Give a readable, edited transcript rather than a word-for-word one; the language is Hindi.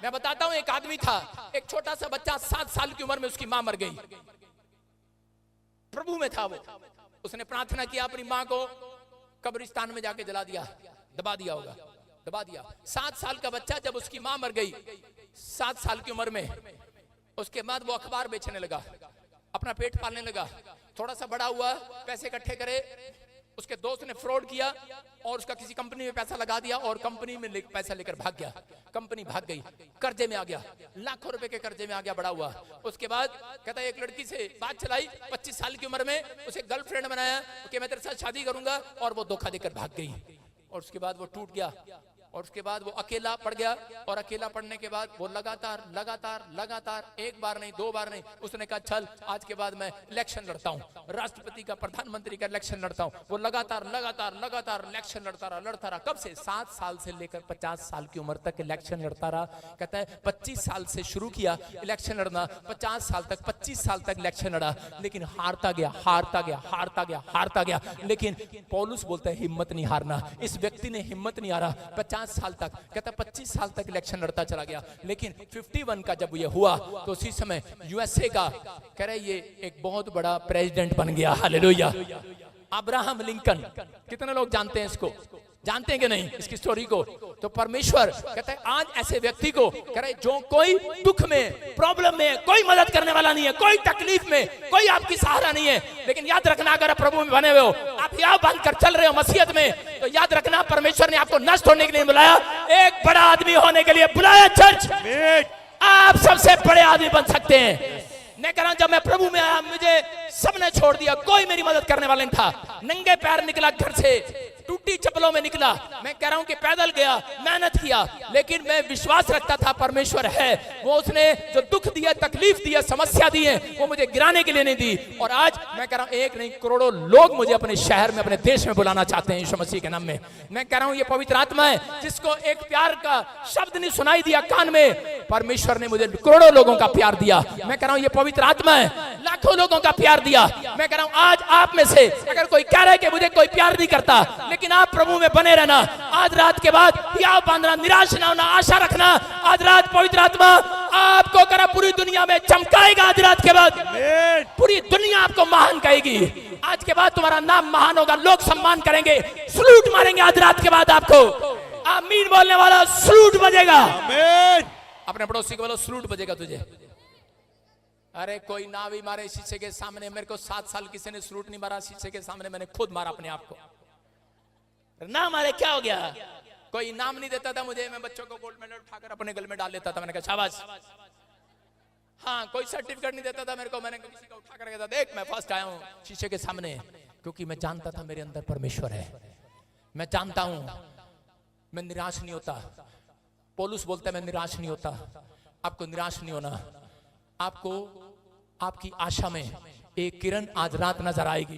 मैं बताता हूं, एक आदमी था, एक छोटा सा बच्चा, 7 साल की उम्र में उसकी मां मर गई। प्रभु में था वो, उसने प्रार्थना किया, अपनी मां को कब्रिस्तान में जाके जला दिया, दबा दिया होगा, दबा दिया। 7 साल का बच्चा, जब उसकी मां मर गई 7 साल की उम्र में, उसके बाद वो अखबार बेचने लगा, अपना पेट पालने लगा। थोड़ा सा बड़ा हुआ, पैसे इकट्ठे करे, उसके दोस्त ने फ्रॉड किया और उसका किसी कंपनी में पैसा लगा दिया और कंपनी में पैसा लेकर भाग गया। कंपनी भाग गई, कर्जे में आ गया, लाखों रुपए के कर्जे में आ गया, बड़ा हुआ। उसके बाद कहता है, एक लड़की से बात चलाई 25 साल की उम्र में, उसे गर्लफ्रेंड बनाया कि मैं तेरे साथ शादी करूंगा, और वो धोखा देकर भाग गई। और उसके बाद वो टूट गया, और उसके बाद वो अकेला पड़ गया, और अकेला पड़ने के बाद वो लगातार लगातार लगातार, एक बार नहीं, 2 बार नहीं, उसने कहा चल आज के बाद मैं इलेक्शन लड़ता हूं, राष्ट्रपति का, प्रधानमंत्री का इलेक्शन लड़ता हूं। वो लगातार लगातार लगातार इलेक्शन लड़ता रहा। कब से? 7 साल से लेकर 50 साल की उम्र तक इलेक्शन लड़ता रहा। कहता है 25 साल से शुरू किया इलेक्शन लड़ना, 50 साल तक, 25 साल तक इलेक्शन लड़ा, लेकिन हारता गया, हारता गया, हारता गया, हारता गया। लेकिन पौलुस बोलता है हिम्मत नहीं हारना। इस व्यक्ति ने हिम्मत नहीं हारा 50 साल तक, कहता 25 साल तक इलेक्शन लड़ता चला गया। लेकिन 51 का जब ये हुआ तो उसी समय यूएसए का, कह रहे ये एक बहुत बड़ा प्रेसिडेंट बन गया। हालेलुया। अब्राहम लिंकन, कितने लोग जानते हैं इसको? जानते हैं कि नहीं इसकी स्टोरी को? तो परमेश्वर कहता है आज ऐसे व्यक्ति को, कह रहे जो कोई दुख में, प्रॉब्लम में, कोई मदद करने वाला नहीं है, कोई तकलीफ में कोई आपकी सहारा नहीं है, लेकिन याद रखना अगर आप प्रभु में बने हुए हो, आप यहाँ बांध कर चल रहे हो मसीहत में, तो याद रखना परमेश्वर ने आपको नष्ट होने के लिए बुलाया, एक बड़ा आदमी होने के लिए बुलाया। चर्च, आप सबसे बड़े आदमी बन सकते हैं। मैं कह रहा हूं, जब मैं प्रभु में आया, मुझे सबने छोड़ दिया, कोई मेरी मदद करने वाला नहीं था। नंगे पैर निकला घर से, टूटी चप्पलों में निकला। मैं कह रहा हूं कि पैदल गया, मेहनत किया, लेकिन मैं विश्वास रखता था परमेश्वर है, वो उसने जो दुख दिया, तकलीफ दिया, समस्या दी है, वो मुझे गिराने के लिए नहीं दी। और आज मैं कह रहा हूं, एक नहीं करोड़ों लोग मुझे अपने शहर में, अपने देश में बुलाना चाहते हैं यीशु मसीह के नाम में। मैं कह रहा हूं, ये पवित्र आत्मा है जिसको एक प्यार का शब्द नहीं सुनाई दिया कान में, परमेश्वर ने मुझे करोड़ों लोगों का प्यार दिया। मैं कह रहा हूं, ये पवित्र आत्मा है, लाखों लोगों का प्यार दिया। मैं कह रहा हूं, आज आप में से अगर कोई कह रहा है कि मुझे कोई प्यार नहीं करता, लेकिन आप प्रभु में बने रहना, आज रात के बाद या बांधना, निराश ना होना, आशा रखना। आज रात पवित्र आत्मा आपको करा पूरी दुनिया में चमकाएगा। आज रात के बाद पूरी दुनिया आपको महान कहेगी। आज के बाद तुम्हारा नाम महान होगा, लोग सम्मान करेंगे, सलूट मारेंगे। आज रात के बाद आपको आमीन बोलने वाला सलूट बजेगा। अपने पड़ोसी को बोलो सलूट बजेगा तुझे। अरे कोई ना भी मारे शीशे के सामने, मेरे को 7 साल किसी ने सलूट नहीं मारा शीशे के सामने, मैंने खुद मारा अपने आप को। ना मारे क्या हो गया? कोई इनाम नहीं देता था मुझे, मैं बच्चों को गोल्ड मेडल उठाकर अपने गले में डाल लेता था, मैंने कहा शाबाश। हाँ, कोई सर्टिफिकेट नहीं देता था मेरे को, मैंने किसी को उठाकर कहता देख मैं फर्स्ट आया हूँ शीशे के सामने, क्योंकि मैं जानता था मेरे अंदर परमेश्वर है। मैं जानता हूं मैं निराश नहीं होता। पौलुस बोलता है मैं निराश नहीं होता। आपको निराश नहीं होना, आपको आपकी आशा में एक किरण आज रात नजर आएगी।